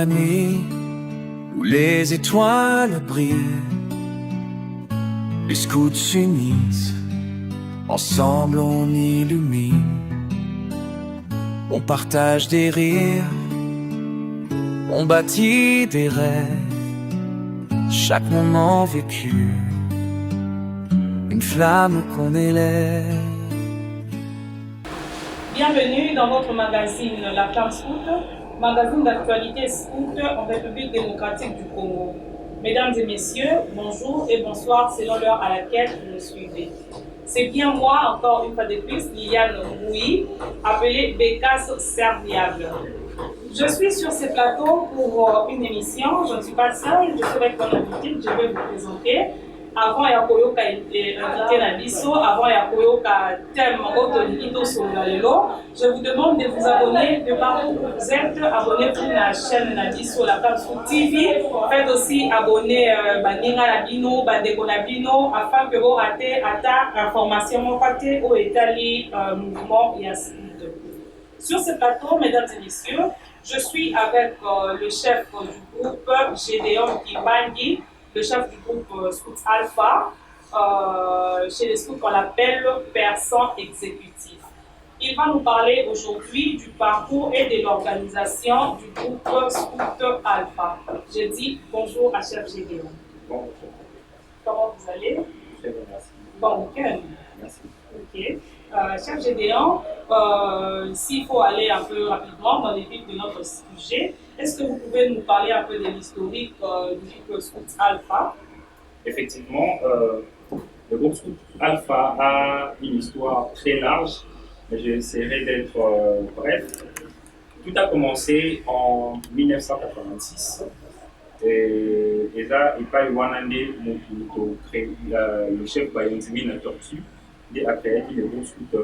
la nuit où les étoiles brillent, les scouts s'unissent, ensemble on illumine. On partage des rires, on bâtit des rêves, chaque moment vécu, une flamme qu'on élève. Bienvenue dans votre magazine La Flamme Scout, magazine d'actualité scout en République démocratique du Congo. Mesdames et messieurs, bonjour et bonsoir selon l'heure à laquelle vous nous suivez. C'est bien moi, encore une fois de plus, Liliane Rouy, appelée Bécasse Serviable. Je suis sur ce plateau pour une émission, je ne suis pas seule, je suis avec mon invité, je vais vous présenter. Avant ya koyoka invité na biso, avant ya koyoka thème autolito solalelo, je vous demande de vous abonner de partout où vous êtes. Abonnez-vous à la chaîne na biso La Flamme Scout TV. Faites aussi abonner baninga na bino, bandeko na bino, afin que vous ratez ata information mokate au étali mouvement ya scout. Sur ce plateau, mesdames et messieurs, je suis avec le chef du groupe Gédéon Kimbangi, le chef du groupe Scout Alpha. Chez les scouts, on l'appelle personne exécutif. Il va nous parler aujourd'hui du parcours et de l'organisation du groupe Scout Alpha. Je dis bonjour à chef Gédéon. Bonjour. Comment vous allez? Très bien, merci. Bon week-end. Merci. Ok. Chef Gédéon, s'il faut aller un peu rapidement dans les vifs de notre sujet, est-ce que vous pouvez nous parler un peu de l'historique du groupe Scout Alpha? Effectivement, le groupe Scout Alpha a une histoire très large, mais j'essaierai d'être bref. Tout a commencé en 1986. Et là, il y a eu un an le chef Bayonzimi Tortue a créé le groupe Scout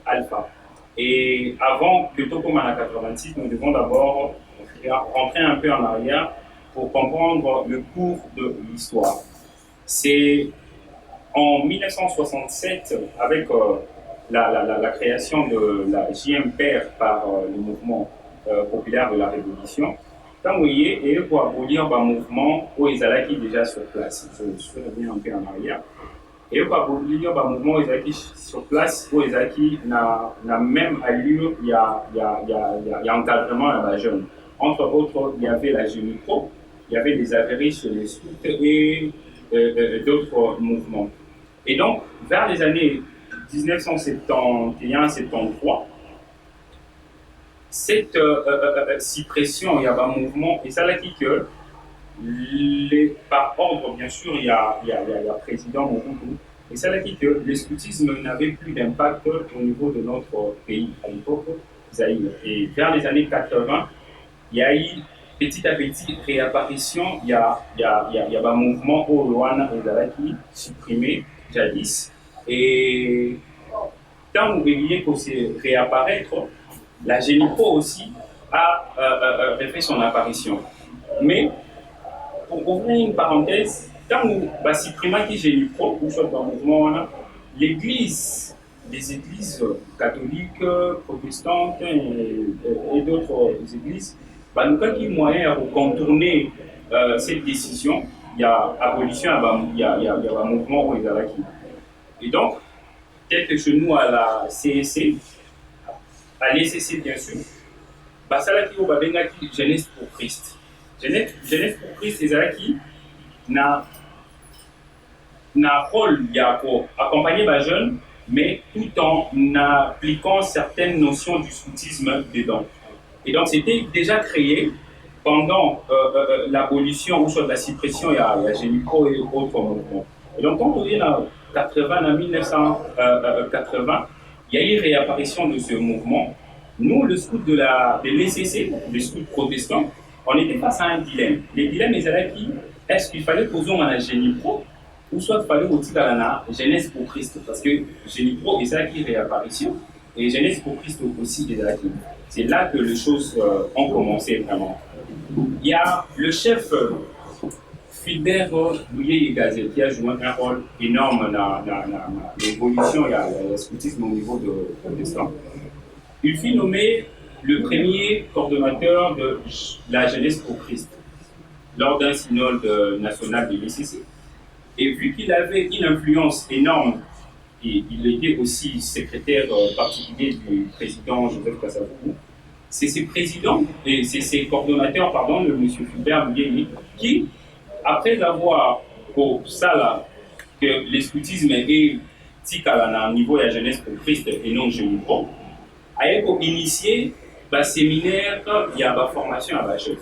Alpha. Et avant que tout commence en 86, nous devons d'abord rentrer un peu en arrière pour comprendre le cours de l'histoire. C'est en 1967, avec la création de la JMPR par le mouvement populaire de la Révolution, quand vous voyez, et pour abolir un mouvement où ils allaient déjà sur place, je reviens un peu en arrière. Et pour abolir un mouvement où ils allaient sur place, où ils allaient n'a même allure, il y a encadrement à la jeune. Entre autres, il y avait la Génipro, il y avait des avéries sur les scouts et d'autres mouvements. Et donc, vers les années 1971-73, cette suppression, il y avait un mouvement, et ça l'a dit que, par ordre, bien sûr, il y a président Mobutu, et ça l'a dit que le scoutisme n'avait plus d'impact au niveau de notre pays, à l'époque, Zaïre. Et vers les années 80, il y a eu petit à petit réapparition, il y a un mouvement au Rwanda et Zalaki supprimé jadis. Et quand vous voyez qu'on s'est réapparaître, la Génipro aussi a fait son apparition. Mais pour ouvrir une parenthèse, quand vous supprimez la Génipro, ou soit dans le mouvement, l'église, les églises catholiques, protestantes et d'autres églises, nous avons moyen de contourner cette décision. Il y a abolition, il y a un mouvement où il y a qui. Et donc, tel que chez nous à la CSC, à l'ECC bien sûr, ça là qui est Jeunesse pour Christ. Jeunesse pour Christ, c'est ça qui n'a rôle pour accompagner les jeunes, mais tout en appliquant certaines notions du scoutisme dedans. Et donc, c'était déjà créé pendant l'abolition ou soit la suppression, il y a Génipro et autres mouvements. Et donc, quand on est en 1980, il y a eu réapparition de ce mouvement. Nous, le scout de l'ECC, le scout protestant, on était face à un dilemme. Les dilemmes, ils étaient qui? Est-ce qu'il fallait poser un Génipro ou soit il fallait aussi dans la Jeunesse pour Christ? Parce que Génipro, c'est ça qui réapparition. Et Jeunesse pour Christ aussi, c'est là que les choses ont commencé vraiment. Il y a le chef Philbert Louye-Gazet qui a joué un rôle énorme dans l'évolution, il y a le scoutisme au niveau de protestant. Il fut nommé le premier coordonnateur de la jeunesse pour Christ lors d'un synode national de l'ICC. Et vu qu'il avait une influence énorme, et il était aussi secrétaire particulier du président Joseph Kasavubu, c'est ces présidents, et c'est ces coordonnateurs, pardon, le M. Fulbert Muyeni, qui, après avoir au Sala que le scoutisme est tikala au niveau de la jeunesse pour Christ et non Jéhovah, a initié un séminaire, il y a une formation à la chef.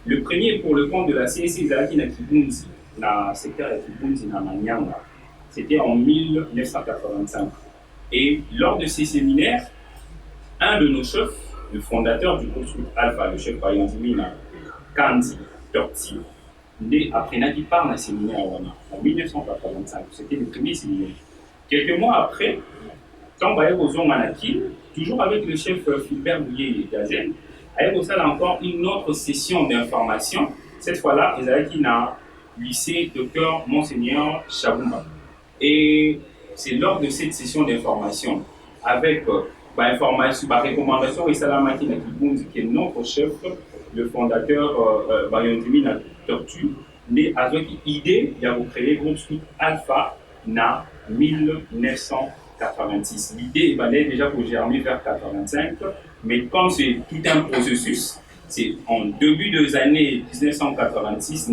Le premier pour le compte de la CSC Zalaki na Kibunzi, dans le secteur de Kibunzi, dans Manyanga. C'était en 1985. Et lors de ces séminaires, un de nos chefs, le fondateur du groupe Alpha, le chef Bayandimina, Kandi Torti, après Naki part dans un séminaire en 1985. C'était le premier séminaire. Quelques mois après, quand Baye Ozon Manaki, toujours avec le chef Fulbert Bouye Gazel, avec aussi encore une autre session d'information. Cette fois-là, ils avaient qui n'a lycée Dr Monseigneur Chabumba. Et c'est lors de cette session d'information, avec information, recommandation et Salamaki Nakibundi, qui est notre chef, le fondateur Bayondimi na Tortue, né avec l'idée de créer le groupe Scout Alpha en 1986. L'idée est déjà pour germer vers 1985, mais comme c'est tout un processus, c'est en début des années 1986,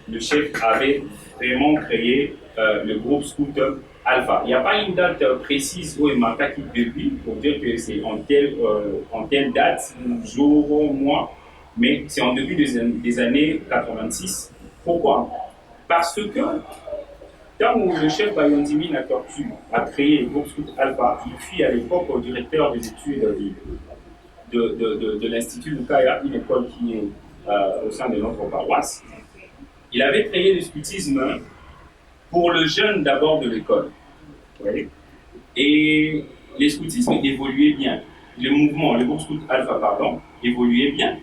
le chef avait vraiment créé le groupe Scout Alpha. Il n'y a pas une date précise où il m'a qui depuis pour dire que c'est en telle date, jour, mois, mais c'est en début des années 86. Pourquoi? Parce que quand le chef Bayondimi na Tortue a créé le groupe Scout Alpha, il fut à l'époque au directeur des études de l'Institut Lukaya, une école qui est au sein de notre paroisse. Il avait créé le scoutisme pour le jeune d'abord de l'école. Oui. Et le scoutisme évoluait bien. Le mouvement, le groupe Scout Alpha, pardon, évoluait bien.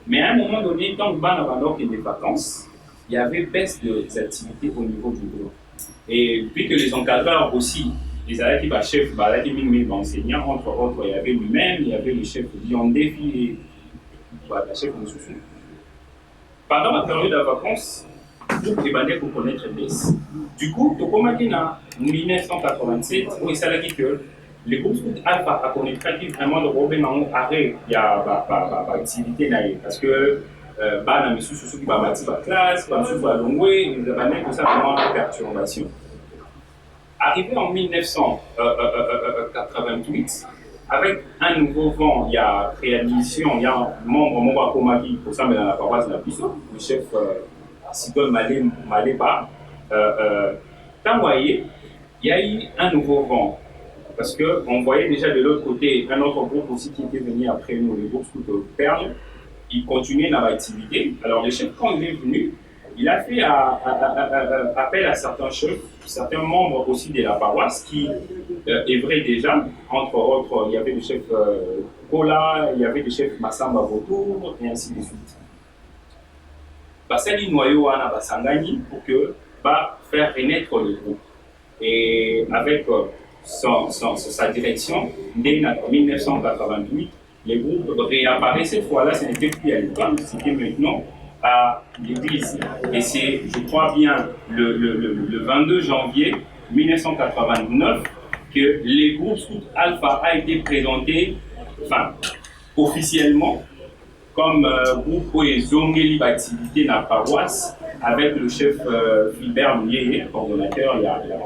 Mais à un moment donné, tant que Banabano et des vacances, il y avait baisse des activités au niveau du groupe. Et puis que les encadreurs aussi, les Alaki chef, les enseignants, entre autres, il y avait lui-même, il y avait le chef Biondé et la chef de Soussou. Pendant la période de vacances, le groupe est pour connaître baisse. Du coup, en 1987, où il s'est dit que le groupe Scout Alpha a connu vraiment de Robin en arrêt, il y a activité parce que Bana Monsieur Soussou qui va bâtir la classe, Monsieur va longuer, il va tout ça vraiment en perturbation. Arrivé en 1988, avec un nouveau vent, il y a réadmission, il y a un membre Mouba Komaki au sein de la paroisse de la Puissance, le chef Sidol Maléba. Quand vous voyez, il y a eu un nouveau vent. Parce qu'on voyait déjà de l'autre côté un autre groupe aussi qui était venu après nous, le groupe Scout Perle. Il continuait dans l'activité. Alors le chef, quand il est venu, il a fait appel à certains chefs, certains membres aussi de la paroisse qui œuvraient déjà. Entre autres, il y avait le chef Kola, il y avait le chef Massamba Vautour, et ainsi de suite. Basali Noyo Ana Basangani pour faire renaître le groupe. Et avec sa direction, dès 1988, le groupe réapparaît cette fois-là, ce n'était plus à l'école, c'était maintenant à l'église. Et c'est, je crois bien, le 22 janvier 1989 que le groupe Scout Alpha a été présenté, officiellement, comme groupe où ils ont mis l'activité dans la paroisse avec le chef Fulbert Muyeye, coordonnateur, il y a la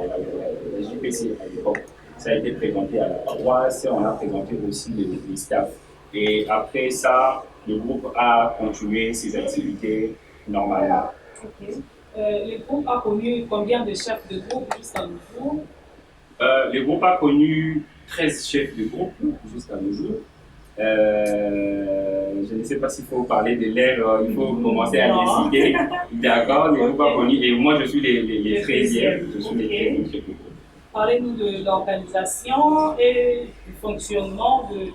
JPC à l'époque. Ça a été présenté à la paroisse, on a présenté aussi les staffs. Et après ça, le groupe a continué ses activités normalement. Okay. Le groupe a connu combien de chefs de groupe jusqu'à nos jours? Le groupe a connu 13 chefs de groupe jusqu'à nos jours. Je ne sais pas s'il faut parler de l'ère, il faut commencer à les citer. D'accord, le groupe a connu, et moi je suis les 13e. Je suis les 13e chefs de groupe. Parlez-nous de l'organisation et du fonctionnement du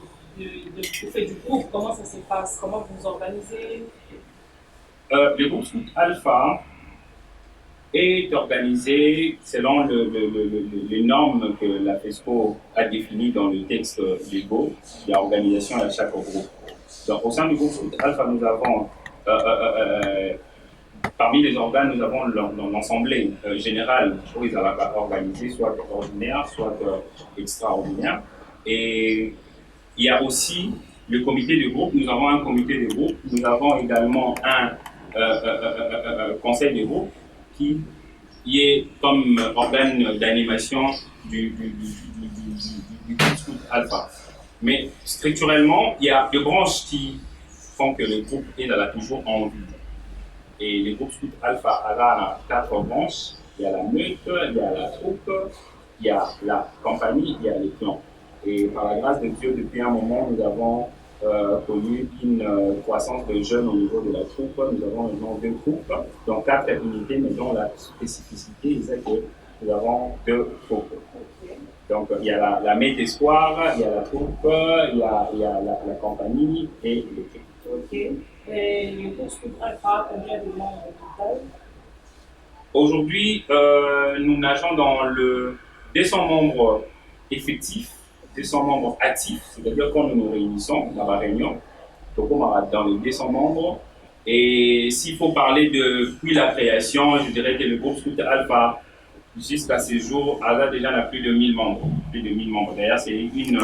groupe. Comment ça se passe? Comment vous vous organisez? Le groupe Scout Alpha est organisé selon les normes que la FESCO a définies dans le texte Lego. Il y a organisation à chaque groupe. Donc, au sein du groupe Scout Alpha, nous avons, parmi les organes, nous avons l'Assemblée générale, chose à la organisée, soit ordinaire, soit extraordinaire. Et il y a aussi le comité de groupe. Nous avons un comité de groupe. Nous avons également un conseil de groupe qui est comme organe d'animation du groupe Scout Alpha. Mais structurellement, il y a deux branches qui font que le groupe est toujours en vie. Et le groupe Scout Alpha a 4 branches. Il y a la meute, il y a la troupe, il y a la compagnie, il y a les clans. Et par la grâce de Dieu, depuis un moment, nous avons connu une croissance de jeunes au niveau de la troupe. Nous avons maintenant 2 troupes, donc 4 unités, mais dont la spécificité, c'est que nous avons 2 troupes. Donc il y a la Maître d'Espoir, il y a la troupe, il y a la compagnie et l'équipe. Ok. Et le groupe Scout Alpha, combien de membres au total? Aujourd'hui, nous nageons dans le 200 membres effectifs, 200 membres actifs, c'est-à-dire quand nous nous réunissons dans la réunion, donc on va dans les 200 membres. Et s'il faut parler depuis la création, je dirais que le groupe Scout Alpha, jusqu'à ce jour, a déjà plus de 1000 membres. Plus de 1000 membres. D'ailleurs, c'est une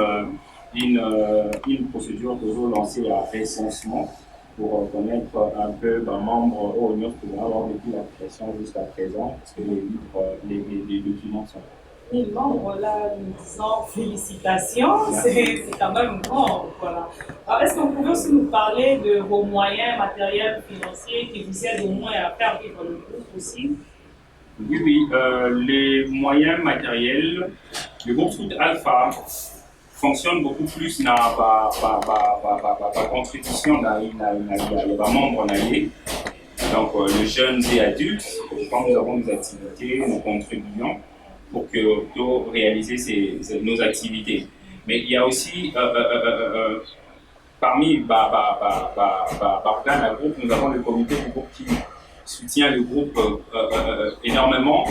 procédure toujours lancée à recensement pour connaître un peu les membres au niveau que nous avons depuis la création jusqu'à présent, parce que les documents sont là. 1000 membres, là, nous disons félicitations, c'est quand même grand. Voilà. Alors, est-ce que vous pouvez aussi nous parler de vos moyens matériels, financiers qui vous aident au moins à faire vivre le groupe aussi? Oui, les moyens matériels, le groupe Scout Alpha fonctionne beaucoup plus par contribution des membres naïfs. Donc, les jeunes et adultes, quand nous avons des activités, nous contribuons pour réaliser nos activités. Mais il y a aussi, parmi organes groupe, nous avons le comité du groupe qui soutient le groupe énormément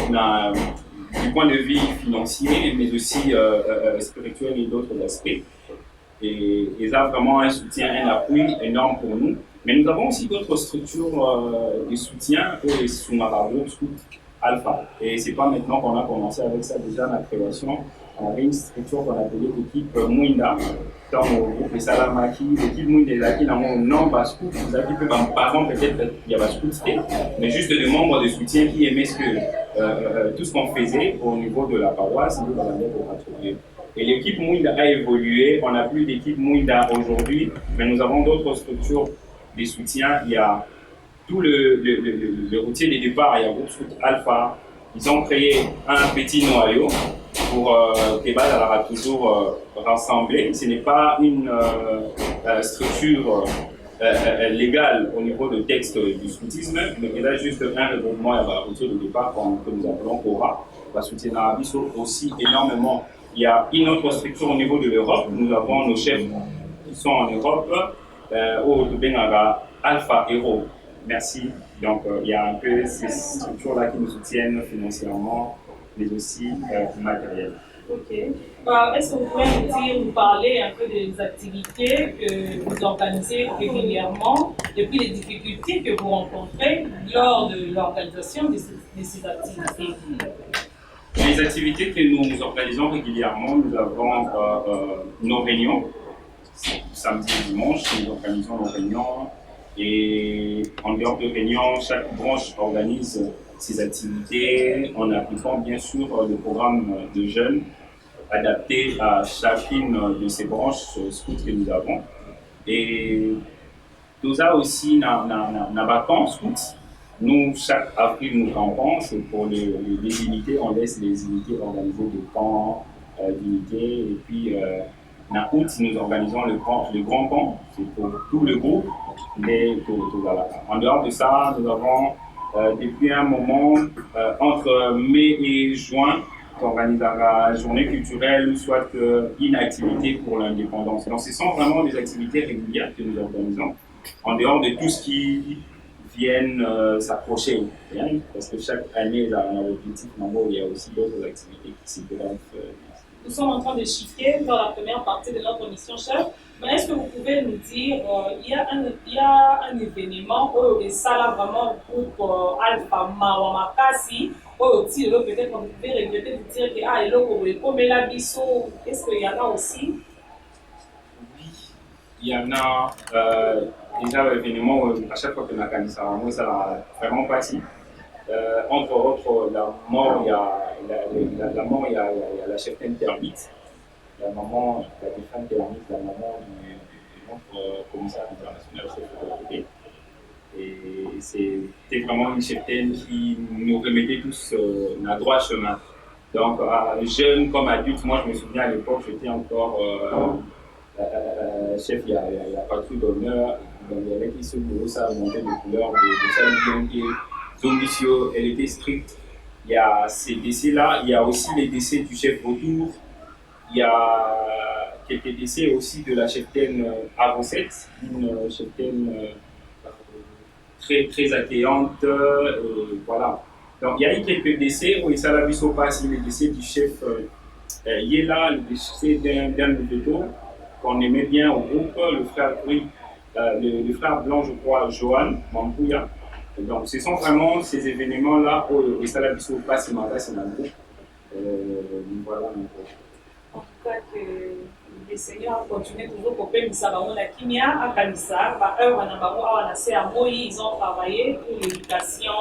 du point de vue financier, mais aussi spirituel et d'autres aspects. Et ils ont vraiment un soutien, un appui énorme pour nous. Mais nous avons aussi d'autres structures de soutien pour les sous-marins Scout Alpha. Et c'est pas maintenant qu'on a commencé avec ça, déjà la création. On avait une structure qu'on appelait l'équipe Mouinda, dans le groupe Salamaki. L'équipe Mouinda qui n'a pas nom Bascout, vous avez pu parents peut-être il y a Bascout, mais juste des membres de soutien qui aimaient tout ce qu'on faisait au niveau de la paroisse, nous dans la de Et l'équipe Mouinda a évolué, on n'a plus d'équipe Mouinda aujourd'hui, mais nous avons d'autres structures de soutien. Il y a tout le routier de départ, il y a le groupe Scout Alpha. Ils ont créé un petit noyau pour que Baz aura toujours rassemblé. Ce n'est pas une structure légale au niveau du texte du scoutisme, mais il y a juste un regroupement à la routier de départ que nous appelons Cora. La soutien d'Arabie aussi énormément. Il y a une autre structure au niveau de l'Europe. Nous avons nos chefs qui sont en Europe, au Benara Alpha Hero. Merci. Donc, il y a un peu ces structures-là qui nous soutiennent financièrement, mais aussi matériellement. Ok. Est-ce que vous pouvez nous parler un peu des activités que vous organisez régulièrement, depuis les difficultés que vous rencontrez lors de l'organisation de ces activités? Les activités que nous organisons régulièrement, nous avons nos réunions. Samedi et dimanche, nous organisons nos réunions. Et en dehors de réunions, chaque branche organise ses activités en appliquant bien sûr le programme de jeunes adapté à chacune de ces branches scouts que nous avons. Et nous avons aussi nos vacances scouts. Nous, chaque avril, nous campons. C'est pour les unités, on laisse les unités organiser des camps d'unités. Et puis, en août, nous organisons le grand camp. C'est pour tout le groupe. En dehors de ça, nous avons depuis un moment, entre mai et juin, on organise la journée culturelle, soit une activité pour l'indépendance. Donc, ce sont vraiment des activités régulières que nous organisons, en dehors de tout ce qui vient s'approcher. Parce que chaque année, dans l'objectif, il y a aussi d'autres activités qui s'y greffent. nous sommes en train de shifter dans la première partie de notre mission, chef. Mais est-ce que vous pouvez nous dire, il y a un événement où et ça là vraiment groupe Alpha Mawamakasi, où aussi peut-être qu'on pouvait regretter de dire que ah, et là, comme la biso, est-ce qu'il y en a aussi? Oui, il y en a déjà l'événement à chaque fois que nous avons ça, moi ça a vraiment parti. Entre autres, la mort, il y a la mort, il y a la cheftaine Termite, la maman, la défunte Termite, la maman de notre commissaire international chef de l'OTP. Et c'était vraiment une cheftaine qui nous remettait tous dans le droit chemin. Donc, jeune comme adulte, moi je me souviens à l'époque, j'étais encore chef, il y a patrouille d'honneur, donc il y avait qui se boulot, ça montait de couleurs, de salut bien Zombisio, elle était stricte. Il y a ces décès-là, il y a aussi les décès du chef Vautour, il y a quelques décès aussi de la cheftaine Avancette, une cheftaine très, très accueillante. Voilà. Donc il y a eu quelques décès, où ça l'a vu se passer, le décès du chef Yela, le décès d'un Mototo, qu'on aimait bien au groupe, le frère, oui, le frère blanc, je crois, Johan Mampouya. Donc, ce sont vraiment ces événements-là où ça l'a vu se passer, c'est dans le groupe. Voilà. En tout cas, que le Seigneur continue toujours pour payer la Kimia à Kanissa. Ils ont travaillé pour l'éducation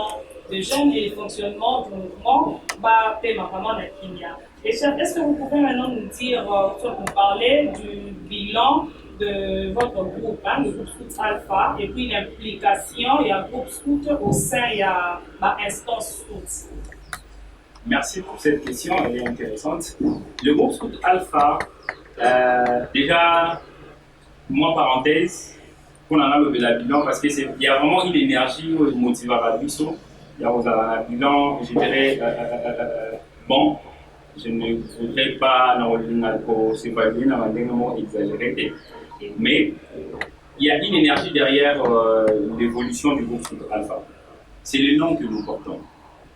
des jeunes et le fonctionnement du mouvement. Et chef, est-ce que vous pouvez maintenant nous dire, nous parler du bilan de votre groupe, hein, le groupe Scout Alpha, et puis l'implication, il y a un groupe Scout au sein, il y a l'instance Scout. Merci pour cette question, elle est intéressante. Le groupe Scout Alpha, déjà, moi, parenthèse, qu'on en a le bilan, parce qu'il y a vraiment une énergie motivée à Bisso. Il y a un bilan, je dirais, bon. Je ne voudrais pas exagérer, mais il y a une énergie derrière l'évolution du groupe Scout Alpha. C'est le nom que nous portons,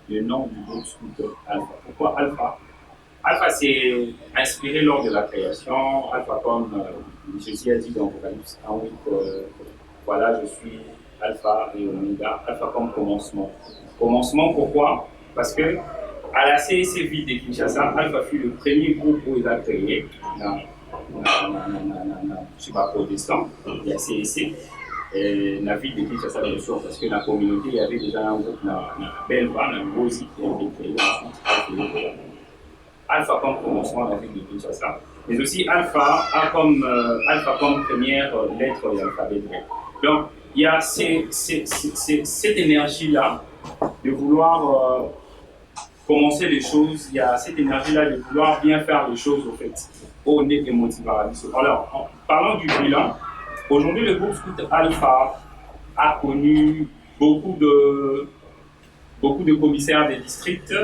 le nom du groupe Scout Alpha. Pourquoi Alpha? Alpha, c'est inspiré lors de la création. Alpha, comme Jésus a dit dans Apocalypse 1:8, voilà, je suis Alpha et Omega. Alpha comme commencement. Commencement, pourquoi? Parce que à la CEC Ville de Kinshasa, Alpha fut le premier groupe où il a créé dans protestant, il y a CEC, et la ville de Kinshasa, bien sûr, parce que dans la communauté, il y avait déjà un groupe dans Belva, dans Bozi, qui a été créé ensuite. Alpha comme commencement de la ville de Kinshasa, mais aussi Alpha comme première lettre de l'alphabet grec. Donc, il y a cette énergie-là de vouloir commencer les choses, il y a cette énergie-là de vouloir bien faire les choses, au fait, au nez et motivé. Alors, en parlant du bilan, aujourd'hui, le groupe Scout Alpha a connu beaucoup de commissaires des districts.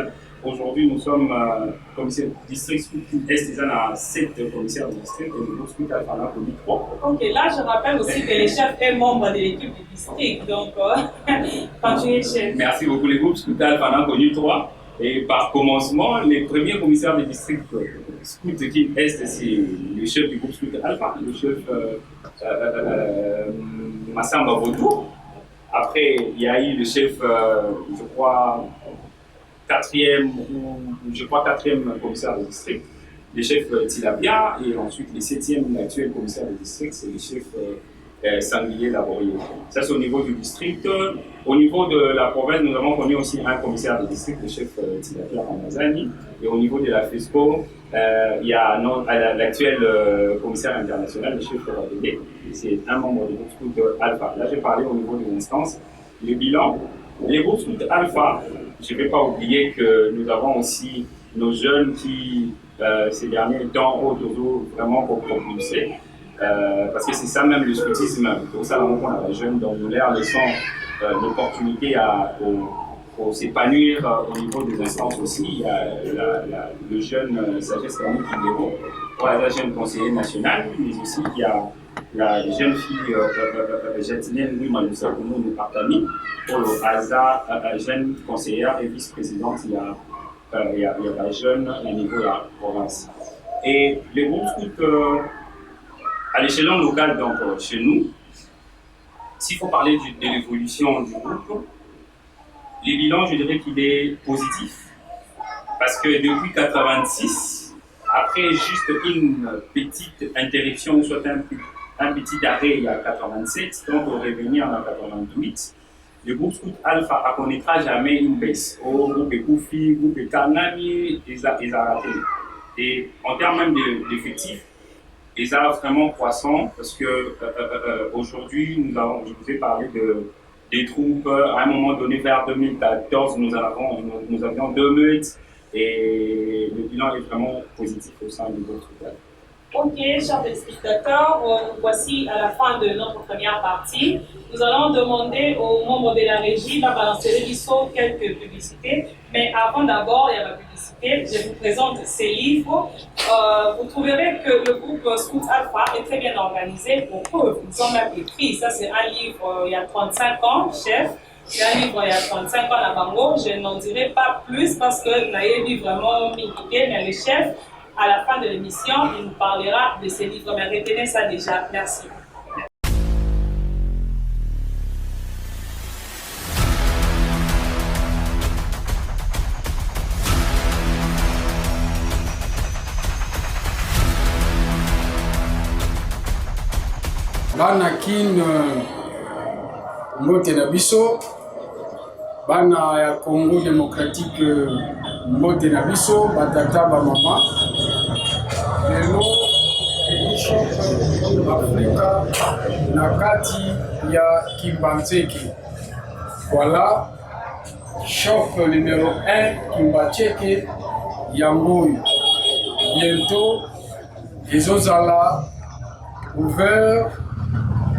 Aujourd'hui, nous sommes commissaires du district Scout Est, il y a 7 commissaires de district, et le groupe Scout Alpha en a connu 3. Ok, là, je rappelle aussi que les chefs est membre de l'équipe du district, donc continuez, chef. Merci beaucoup, le groupe Scout Alpha en a connu 3. Et par commencement, les premiers commissaires des districts Scout de Kin Est, c'est le chef du groupe Scout Alpha, le chef Massamba Vautour. Après, il y a eu le chef, je crois, quatrième commissaire de district, le chef Tilabia, et ensuite le 7e actuel commissaire de district, c'est le chef Sanglier Laborier. Ça, c'est au niveau du district. Au niveau de la province, nous avons connu aussi un commissaire de district, le chef Tilabia Ramazani. Et au niveau de la FESCO, il y a l'actuel commissaire international, le chef Rodédé. C'est un membre du groupe Scout Alpha. Là, j'ai parlé au niveau de l'instance. Le bilan, les groupes Scout Alpha, je ne vais pas oublier que nous avons aussi nos jeunes qui, ces derniers temps, ont vraiment propulsé. Parce que c'est ça même le scoutisme, pour ça on a les jeunes, donc nous leur laissons l'opportunité pour s'épanouir au niveau des instances aussi. Il y a le jeune Sagesse Camille Kidero, la jeune conseillère nationale, mais aussi il y a la jeune fille Jatinienne Louis Malousakoumou de Partami, pour le hasard, jeune conseillère et vice-présidente, il y a la jeune au niveau de la province. Et les groupes scouts à l'échelon local, donc chez nous, s'il faut parler de l'évolution du groupe, les bilans, je dirais qu'il est positif. Parce que depuis 86, après juste une petite interruption, ou soit un petit arrêt il y a 87, donc on est revenu en 88, le groupe Scout Alpha ne connaîtra jamais une baisse. Au groupe Koufi, groupe Kanani, ils ont raté. Et en termes même d'effectifs, ils ont vraiment croissant parce que aujourd'hui, je vous ai parlé des troupes. À un moment donné, vers 2014, nous avions 2 meutes et le bilan est vraiment positif au sein du groupe Scout Alpha. Ok, chers téléspectateurs, voici à la fin de notre première partie. Nous allons demander aux membres de la régie de balancer les bisous quelques publicités. Mais avant d'abord, il y a la publicité. Je vous présente ces livres. Vous trouverez que le groupe Scout Alpha est très bien organisé. Pour preuve, ils ont même écrit. Ça, c'est un livre il y a 35 ans, chef. C'est un livre il y a 35 ans à Bango. Je n'en dirai pas plus parce que là, il est vraiment miniqué, mais le chef, à la fin de l'émission, il nous parlera de ces livres. Mais retenez ça déjà. Merci. Bana kin mbote na biso, bana ya Congo démocratique mbote na biso, batata ba mama. Lelo Shop Afrika na kati ya Kimbanzeki. Voilà, shop numéro 1 Kimbanzeki ya Ngoyi. Bientôt, ezozala ouvert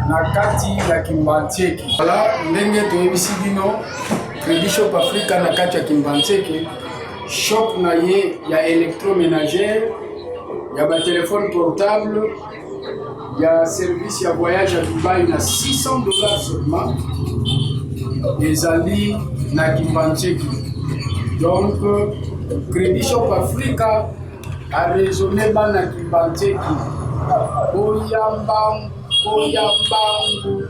na kati ya Kimbanzeki. Voilà, ndenge toyebisi bino Crédit Shop Africa na kati ya Kimbanzeki, shop na ye ya électroménager, ya ba téléphone portable, ya service ya voyage à Dubaï na $600 seulement. Ezali na Kimbanzeki. Donc Crédit Shop Africa a raisonné bana Kimbanzeki. Oyambangu,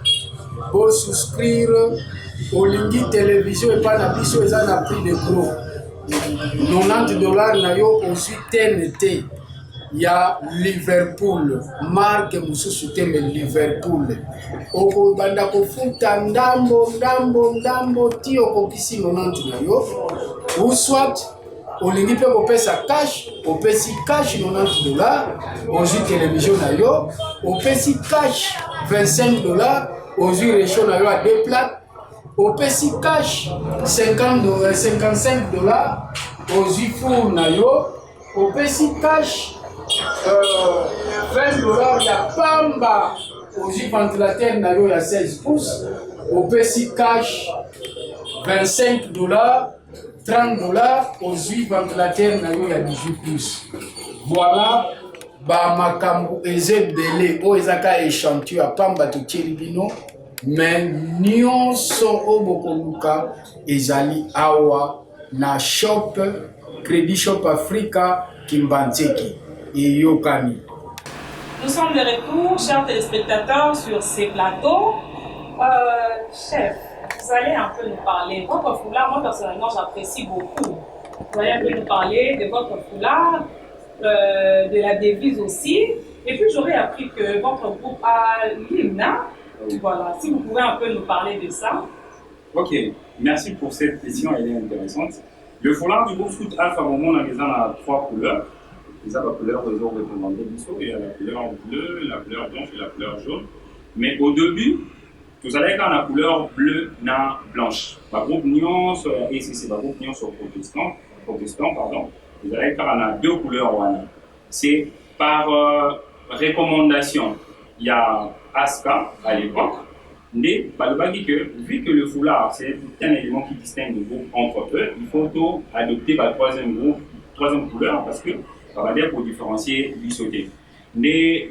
bo souscrire olingi télévision et pas na biso eza na prix de gros $90 na yo ozwi TNT ya Liverpool, marque mususu te me Liverpool. Okobanda kofuta ndambo ti okokisi 90 na yo, ou soit olingi mpe kopesa cash, opesi cash $90, ozwi télévision na yo, opesi cash $25, ozwi réchaud na yo à 2 plaques, opesi cash $55, ozwi four na yo, opesi cash $20 ya pamba, ozwi ventilateur na yo ya 16 pouces, opesi cash $25, $30 ozwi ventilateur na yo ya 18 pouces. Voilà, ba makambo ezebele o ezaka échantillon ya pamba totieli bino, mais nyonso o bokoluka ezali awa na shop Crédit Shop Africa Kimbanzeki eyokani. Nous sommes de retour, chers téléspectateurs, sur ces plateaux. Chef, vous allez un peu nous parler. Votre foulard, moi personnellement, j'apprécie beaucoup. Vous allez un peu nous parler de votre foulard, de la devise aussi. Et puis, j'aurais appris que votre groupe a l'hymne. Voilà, si vous pouvez un peu nous parler de ça. Ok, merci pour cette question, elle est intéressante. Le foulard du groupe Scout Alpha, on a 3 couleurs. Les autres couleurs, ils ont recommandé il y a la couleur bleue, la couleur blanche et la couleur jaune. Mais au début, vous allez avoir la couleur bleue, na blanche. Le groupe Nyon sur ECC, le groupe Nyon sur protestant, pardon. Vous allez avoir 2 couleurs. C'est par recommandation. Il y a Aska à l'époque. Mais le dit que vu que le foulard, c'est un élément qui distingue les groupes entre eux, il faut adopter la troisième couleur parce que ça va dire pour différencier Bissoté. Mais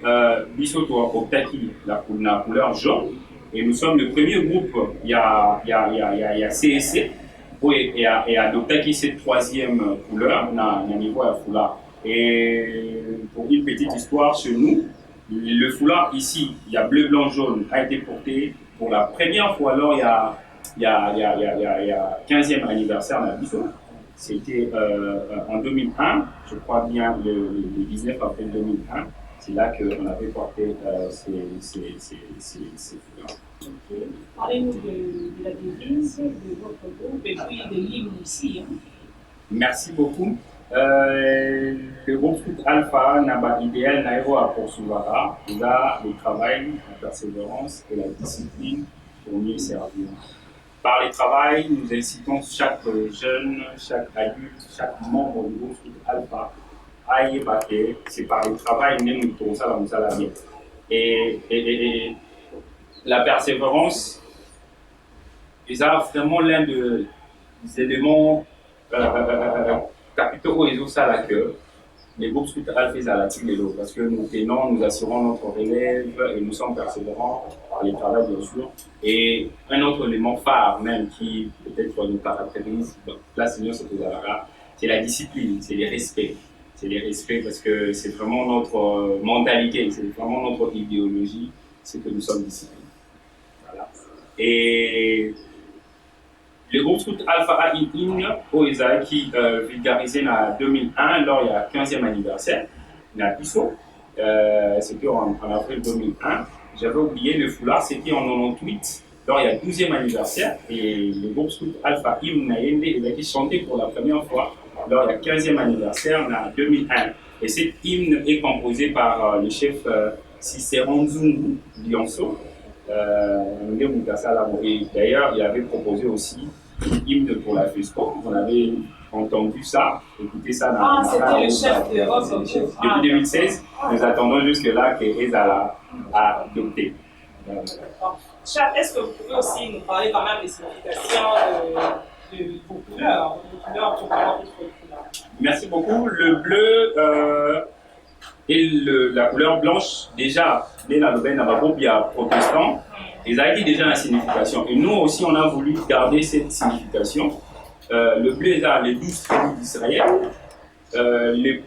Bissoto a opté la couleur jaune et nous sommes le premier groupe, il y a CSC et adopté cette troisième couleur au niveau de foulard. Et pour une petite histoire chez nous, le foulard ici, il y a bleu, blanc, jaune, a été porté pour la première fois alors il y a 15e anniversaire de Bissau. C'était en 2001, je crois bien le 19 avril 2001. C'est là qu'on avait porté ces foulards. Ok. Parlez-nous de la devise de votre groupe et puis des livres aussi. Hein. Merci beaucoup. Le groupe Scout Alpha n'a pas idéal naïro à poursuivre. Il a le travail, la persévérance et la discipline pour mieux servir. Par le travail, nous incitons chaque jeune, chaque adulte, chaque membre du groupe Scout Alpha à y battre. C'est par le travail même que nous allons bien. Et la persévérance, c'est vraiment l'un des éléments capitaux et ça là que les groupes Scout Alpha à la Tigelo parce que nous tenons, nous assurons notre relève et nous sommes persévérants par les travail bien sûr. Et un autre élément phare même qui peut-être nous caractérise, là c'est la discipline, c'est les respects. C'est les respects parce que c'est vraiment notre mentalité, c'est vraiment notre idéologie, c'est que nous sommes disciplinés. Voilà. Et le groupe Scout Alpha a une hymne qui vulgarisé en 2001, lors il y a 15e anniversaire, à Bissau. C'était en avril 2001. J'avais oublié le foulard, c'était en 98, lors il y a 12e anniversaire. Et le groupe Scout Alpha hymne qui chanté pour la première fois, lors il y a 15e anniversaire en 2001. Et cette hymne est composée par le chef Cicéron Zungu Lionceau. Et d'ailleurs, il avait proposé aussi une hymne pour la FESCO. On avait entendu ça, écouté ça dans c'était le chef de l'Europe. Depuis 2016, nous attendons jusque-là qu'Eza a adopté. Chef, est-ce que vous pouvez aussi nous parler quand même des significations de vos couleurs, pour avoir votre couleur? Merci beaucoup. Le bleu et la couleur blanche, déjà, dès la Lobène Ababobia protestant, ils avaient déjà la signification. Et nous aussi, on a voulu garder cette signification. Le bleu, il a les 12 tribus d'Israël.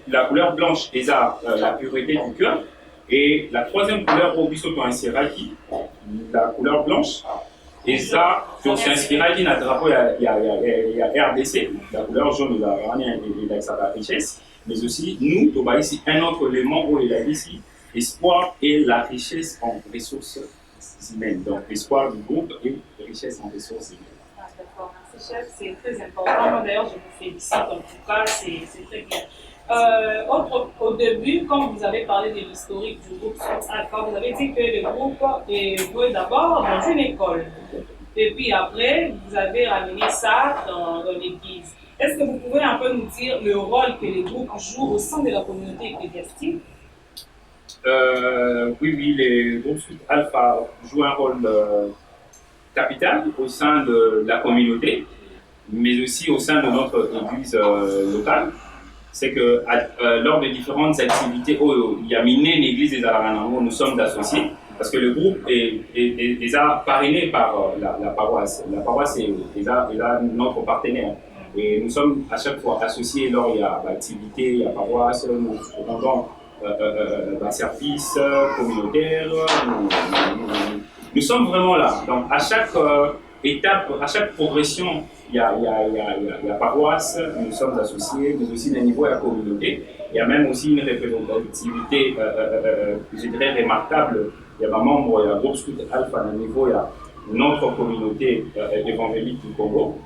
La couleur blanche, il a la pureté du cœur. Et la troisième couleur, au Bissau, la couleur blanche, et ça, on s'inspire d'une drapeau, il y a RDC, la couleur jaune, il a sa richesse. Mais aussi, nous, on a ici un autre élément où il a ici espoir et la richesse en ressources humaines. Donc, l'espoir du groupe et la richesse en ressources humaines. Ah, d'accord, merci chef, c'est très important. D'ailleurs, je vous félicite en tout cas, c'est très bien. Au début, quand vous avez parlé de l'historique du groupe Scout Alpha, vous avez dit que le groupe est joué d'abord dans une école. Et puis après, vous avez ramené ça dans l'église. Est-ce que vous pouvez un peu nous dire le rôle que les groupes jouent au sein de la communauté ecclésiastique? Oui, les groupes Scout Alpha jouent un rôle capital au sein de la communauté, mais aussi au sein de notre église locale. C'est que lors de différentes activités, il y a miné l'église des Alaranango, nous sommes associés, parce que le groupe est déjà parrainé par la paroisse. La paroisse est déjà notre partenaire. Et nous sommes à chaque fois associés lors il y a l'activité, il y a paroisse, nous rendons service communautaire. Nous sommes vraiment là. Donc à chaque étape, à chaque progression, il y a paroisse, nous sommes associés, mais aussi au niveau de la communauté. Il y a même aussi une représentativité, je dirais, remarquable. Il y a un membre, il y a groupe Scout Alpha, au niveau, il y a notre communauté évangélique du Congo.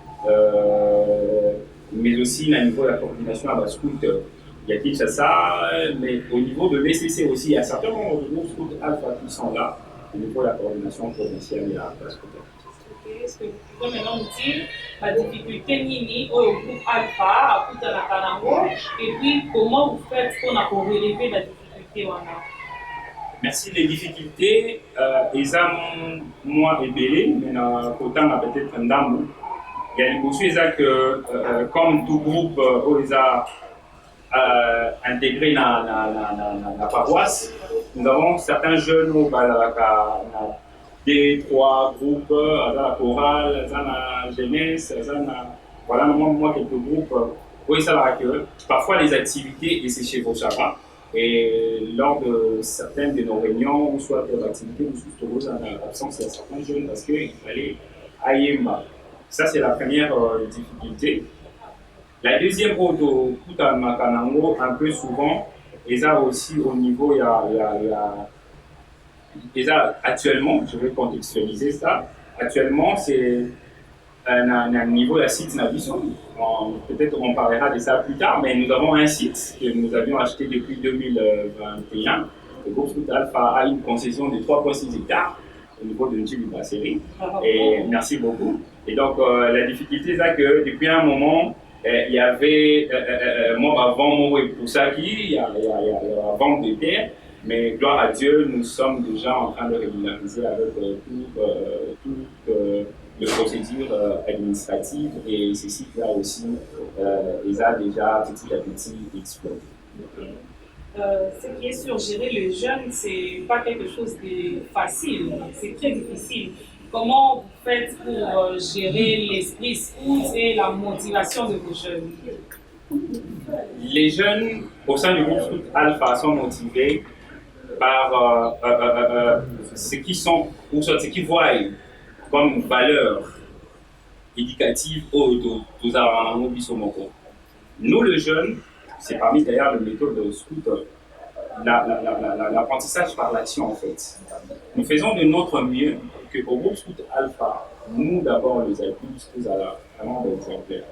Mais aussi au niveau de la coordination à la Scout, il y a Kinshasa, mais au niveau de l'ECC aussi, il y a certains membres du groupe Scout Alpha qui sont là, au niveau de la coordination provinciale et à la Scout. Est-ce que vous pouvez maintenant nous dire la difficulté Nini au groupe Alpha à Kutana Kanango et puis comment vous faites pour relever la difficulté Wana? Merci. Les difficultés, moi et Bélé, mais autant peut-être un dame. Il y a des choses que, comme tout groupe, ils ont intégré dans la paroisse, nous avons certains jeunes qui ont deux, trois groupes, la chorale, la jeunesse, voilà, moi quelques groupes oui, ça va que parfois les activités, et c'est chez vos chara, et lors de certaines de nos réunions, ou soit des activités, nous sommes en absence de certains jeunes parce qu'il fallait Ayemba. Ça, c'est la première difficulté. La deuxième, tout à Makanango, un peu souvent, et ça aussi au niveau, et ça, actuellement, je vais contextualiser ça, actuellement, c'est un niveau, la site Navision. Peut-être on parlera de ça plus tard, mais nous avons un site que nous avions acheté depuis 2021. Le groupe Scout Alpha a une concession de 3,6 hectares au niveau de Njili-Brasserie. Et merci beaucoup. Et donc, la difficulté, c'est que depuis un moment, il y avait, moi, avant mon Poussaki, il y a la vente de terre. Mais gloire à Dieu, nous sommes déjà en train de régulariser avec toutes les procédures administratives et ces sites-là aussi, les a déjà petit à petit explosé. Ce qui est sur gérer les jeunes, c'est pas quelque chose de facile, c'est très difficile. Comment vous faites pour gérer l'esprit scout et la motivation de vos jeunes? Les jeunes au sein du groupe Scout Alpha sont motivés par ce qu'ils voient comme valeur éducative aux nous, les jeunes, c'est parmi d'ailleurs les méthodes de scout, l'apprentissage par l'action en fait. Nous faisons de notre mieux que au groupe Scout Alpha, nous d'abord les adultes, nous allons vraiment des exemplaires.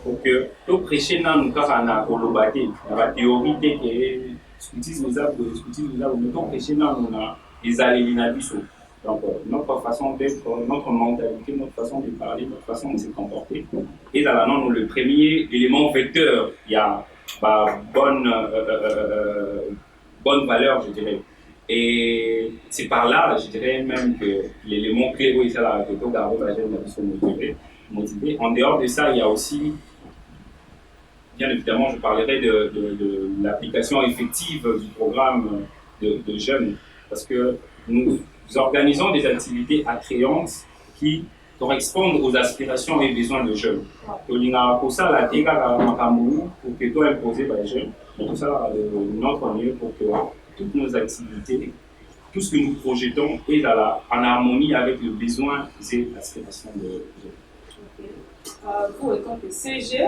Pour que tout prêcher dans nous car on a colobaté, la théorie que scoutisme nous a mettons prêcher dans nous les alénabiso. Donc notre façon d'être, notre mentalité, notre façon de parler, notre façon de se comporter. Et dans la nous le premier élément vecteur, il y a bonne valeur, je dirais. Et c'est par là, je dirais même que l'élément clé, oui, c'est la photo garder la jeune motivée. En dehors de ça, il y a aussi, bien évidemment, je parlerai de l'application effective du programme de jeunes, parce que nous organisons des activités attrayantes qui correspondent aux aspirations et besoins de jeunes. Pour ça, la TEGA pour que toi imposer les jeunes, pour ça, notre mieux pour que toutes nos activités, tout ce que nous projetons est en harmonie avec le besoin et l'aspiration de jeunes. Vous, étant que CG,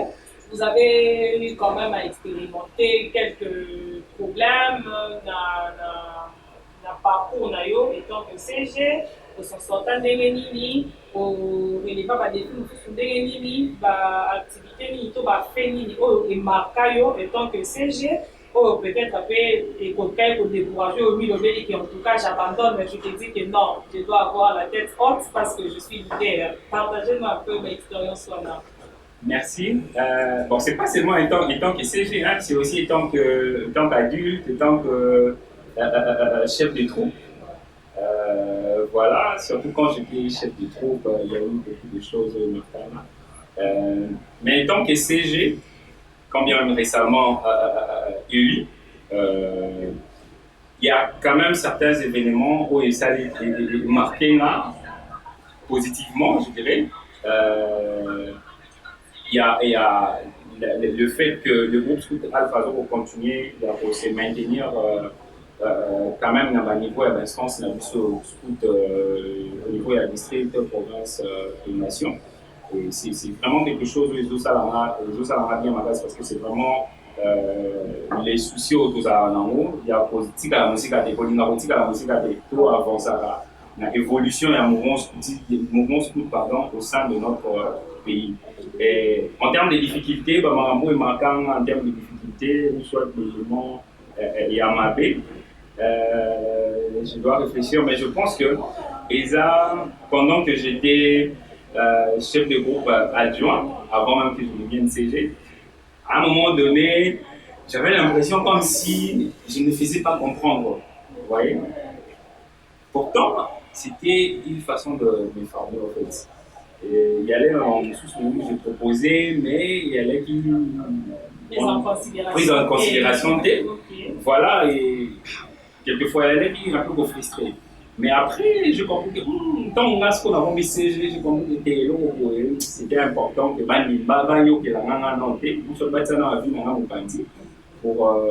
vous avez eu quand même à expérimenter quelques problèmes dans le parcours étant que CG, au son sortant de l'ennemi, au relèvement des défis, nous de l'ennemi, l'activité ni tout va faire ni au marquayo étant que CG, peut-être après et quelqu'un pour décourager au milieu qui en tout cas j'abandonne, mais je te dis que non, je dois avoir la tête haute parce que je suis leader. Partagez-moi un peu mon expérience là. Merci. Bon, c'est pas seulement étant que CG, hein, c'est aussi étant qu'adulte, étant que chef de troupe. Voilà, surtout quand j'étais chef de troupe, il y a eu beaucoup de choses mais étant que CG, quand bien même récemment élu, il y a quand même certains événements où ça a marqué positivement, je dirais. Il y a le fait que le groupe Scout Alpha Zoro continue à se maintenir quand même dans le niveau de l'instance de Scout au niveau de la district, province et nation. Et c'est vraiment quelque chose où les autres salariés bien magasin parce que c'est vraiment les soucis autour de l'anneau. Il y a politique à la musique à des politique à la musique à des tout avant ça. L'évolution et un mouvement scout au sein de notre pays. Et en termes de difficultés, Marambo est marquant en termes de difficultés, soit l'élément et Amabé. Je dois réfléchir, mais je pense que pendant que j'étais chef de groupe adjoint, avant même que je devienne CG, à un moment donné, j'avais l'impression comme si je ne faisais pas comprendre. Vous voyez? Pourtant, c'était une façon de me former en fait. Et il y allait en sous-sous je proposais, mais il y allait qui prise en considération. Okay. Voilà, et quelquefois elle est un peu frustrée. Mais après, je comprends que tant on a ce qu'on a mis CG, je comprends que c'était important que pour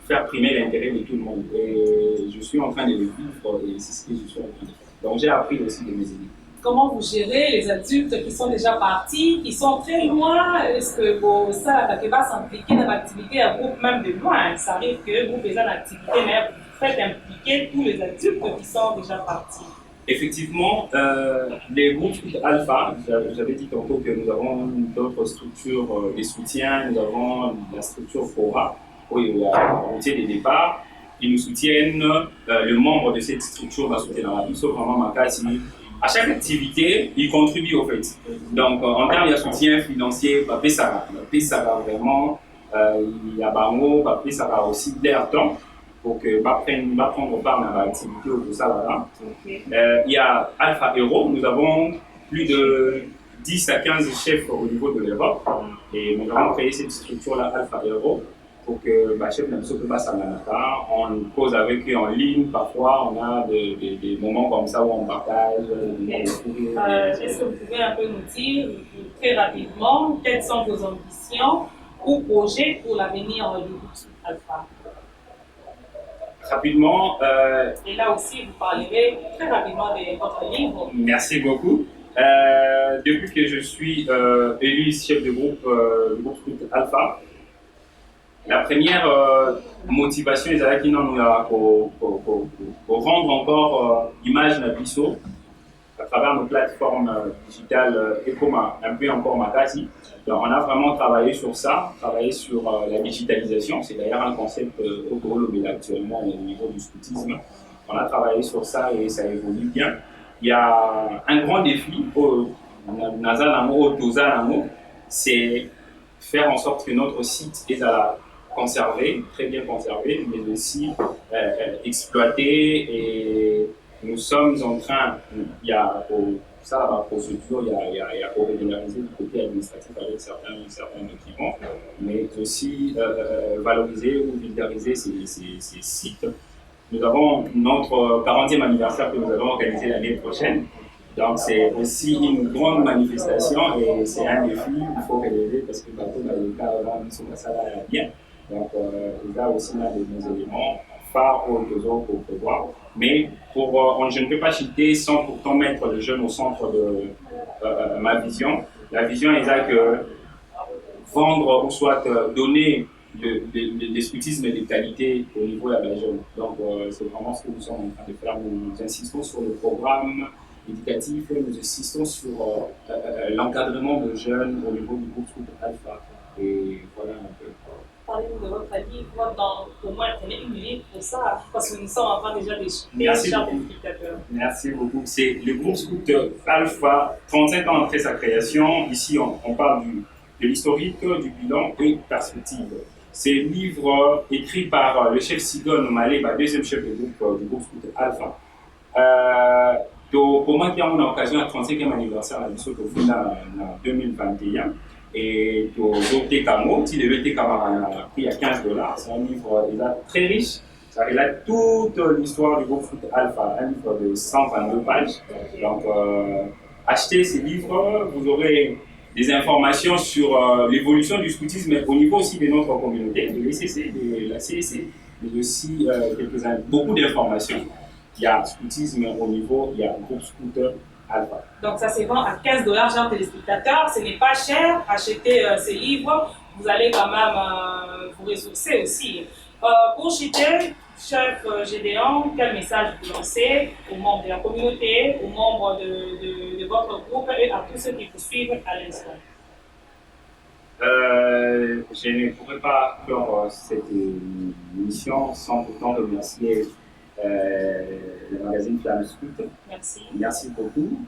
faire primer l'intérêt de tout le monde. Et je suis en train de le vivre et c'est ce que je suis en train de faire. Donc j'ai appris aussi de mes aînés. Comment vous gérez les adultes qui sont déjà partis, qui sont très loin? Est-ce que ça va s'impliquer dans l'activité à groupe même de loin? Ça arrive que vous faites l'activité, mais vous faites impliquer tous les adultes qui sont déjà partis. Effectivement, les groupes Alpha, j'avais dit tantôt que nous avons d'autres structures de soutien, nous avons la structure FORA, où il y a un routier de départ, ils nous soutiennent, le membre de cette structure va soutenir la vie, sauf vraiment Makasi. À chaque activité, ils contribuent au fait. Donc, en termes de soutien financier, Papé Sarah vraiment, il y a Bango, Papé Sarah aussi d'air temps pour que prendre part à l'activité au Salada. Il y a Alpha Hero, nous avons plus de 10 à 15 chefs au niveau de l'Europe et nous avons créé cette structure-là, Alpha Hero, pour que chef n'importe pas Sanganata, on cause avec eux en ligne, parfois on a des moments comme ça où on partage. Est-ce que vous pouvez un peu nous dire très rapidement quelles sont vos ambitions ou projets pour l'avenir du groupe Alpha? Rapidement. Et là aussi, vous parlerez très rapidement de votre livre. Merci beaucoup. Depuis que je suis élu chef de groupe Alpha, la première motivation est qu'il nous a pour rendre encore image de Bisso à travers nos plateformes digitales Ecoma, un peu encore Makasi. On a vraiment travaillé sur ça, travaillé sur la digitalisation. C'est d'ailleurs un concept au Colombie actuellement au niveau du scoutisme. On a travaillé sur ça et ça évolue bien. Il y a un grand défi au Tozanamo, c'est faire en sorte que notre site est conservé, très bien conservé, mais aussi exploité. Et nous sommes en train, il y a ça, la procédure, il y a pour régulariser du côté administratif avec certains documents, mais aussi valoriser ou vulgariser ces sites. Nous avons notre 40e anniversaire que nous allons organiser l'année prochaine. Donc c'est aussi une grande manifestation et c'est un défi, il faut relever parce que bateau dans le cas avant, ça va bien. Donc il y a aussi là des éléments phares pour prévoir. Mais je ne peux pas chuter sans pourtant mettre le jeune au centre de ma vision. La vision est là que vendre ou soit donner des scoutismes de qualité au niveau de la jeune. Donc c'est vraiment ce que nous sommes en train de faire. Nous insistons sur le programme éducatif, nous insistons sur l'encadrement de jeunes au niveau du groupe Scout Alpha. Et voilà un peu. Parlez-nous de votre livre, au moins prenez une minute pour ça, parce que nous sommes en train déjà d'échouer. Merci beaucoup. C'est le groupe Scout Alpha, 35 ans après sa création. Ici, on parle de l'historique, du bilan et perspective. C'est un livre écrit par le chef Sigon Malé, deuxième chef du groupe Scout Alpha. Pour moi, qui a eu l'occasion à 35e anniversaire de en 2021. Et pour Zoté Camo, si le Zoté Camo a pris à $15, c'est un livre très riche. Ça relate toute l'histoire du groupe Foot Alpha, un livre de 122 pages. Donc, achetez ces livres, vous aurez des informations sur l'évolution du scoutisme au niveau aussi de notre communauté, de l'ECC, de la CEC, mais aussi beaucoup d'informations. Il y a scoutisme au niveau, il y a groupe scooter Alpha. Donc ça se vend à $15, chers téléspectateurs. Ce n'est pas cher. Achetez ces livres. Vous allez quand même vous ressourcer aussi. Pour Chité, chef Gédéon, quel message vous lancez aux membres de la communauté, aux membres de votre groupe et à tous ceux qui vous suivent à l'instant? Je ne pourrais pas faire cette émission sans pourtant remercier le magazine Flamme Scout. Merci beaucoup.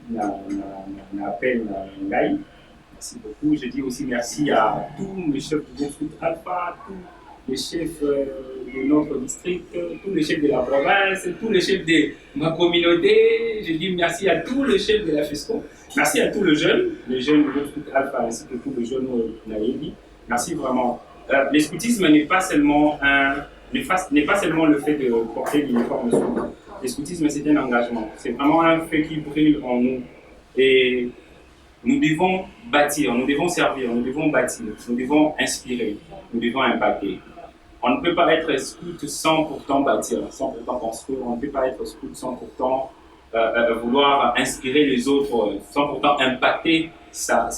Merci beaucoup. Je dis aussi merci à tous les chefs du groupe Scout Alpha, tous les chefs de notre district, tous les chefs de la province, tous les chefs de ma communauté. Je dis merci à tous les chefs de la FESCO. Merci à tous les jeunes du groupe Scout Alpha ainsi que tous les jeunes Naïvi. Merci vraiment. Le scoutisme n'est pas seulement le fait de porter l'uniforme scout. Le scoutisme, c'est un engagement. C'est vraiment un feu qui brûle en nous. Et nous devons bâtir, nous devons servir, nous devons bâtir, nous devons inspirer, nous devons impacter. On ne peut pas être scout sans pourtant bâtir, sans pourtant construire. On ne peut pas être scout sans pourtant vouloir inspirer les autres, sans pourtant impacter sa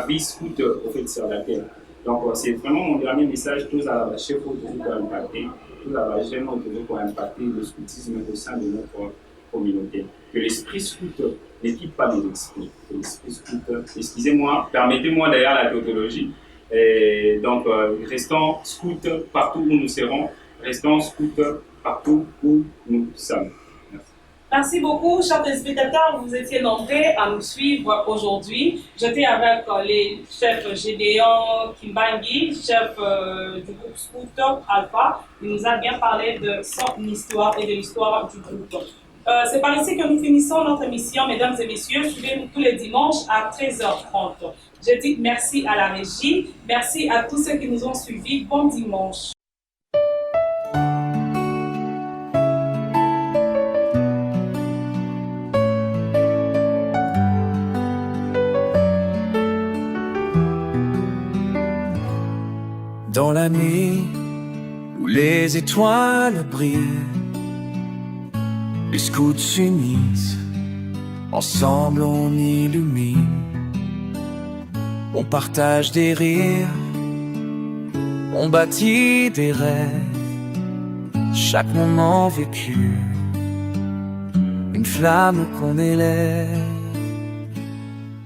vie scout au fait sur la terre. Donc c'est vraiment mon dernier message, tous à la chef pour impacter, tous à la jeune pour impacter le scoutisme au sein de notre communauté. Que l'esprit scout n'équipe pas les esprits. Que l'esprit scout, excusez-moi, permettez-moi d'ailleurs la tautologie. Et donc restons scouts partout où nous serons, restons scouts partout où nous sommes. Merci beaucoup, chers téléspectateurs. Vous étiez nombreux à nous suivre aujourd'hui. J'étais avec les chefs Gédéon Kimbangi, chef du groupe Scout Alpha. Il nous a bien parlé de son histoire et de l'histoire du groupe. C'est par ici que nous finissons notre émission, mesdames et messieurs. Suivez-nous tous les dimanches à 13h30. Je dis merci à la régie, merci à tous ceux qui nous ont suivis. Bon dimanche. Dans la nuit où les étoiles brillent, les scouts s'unissent, ensemble on illumine. On partage des rires, on bâtit des rêves, chaque moment vécu, une flamme qu'on élève.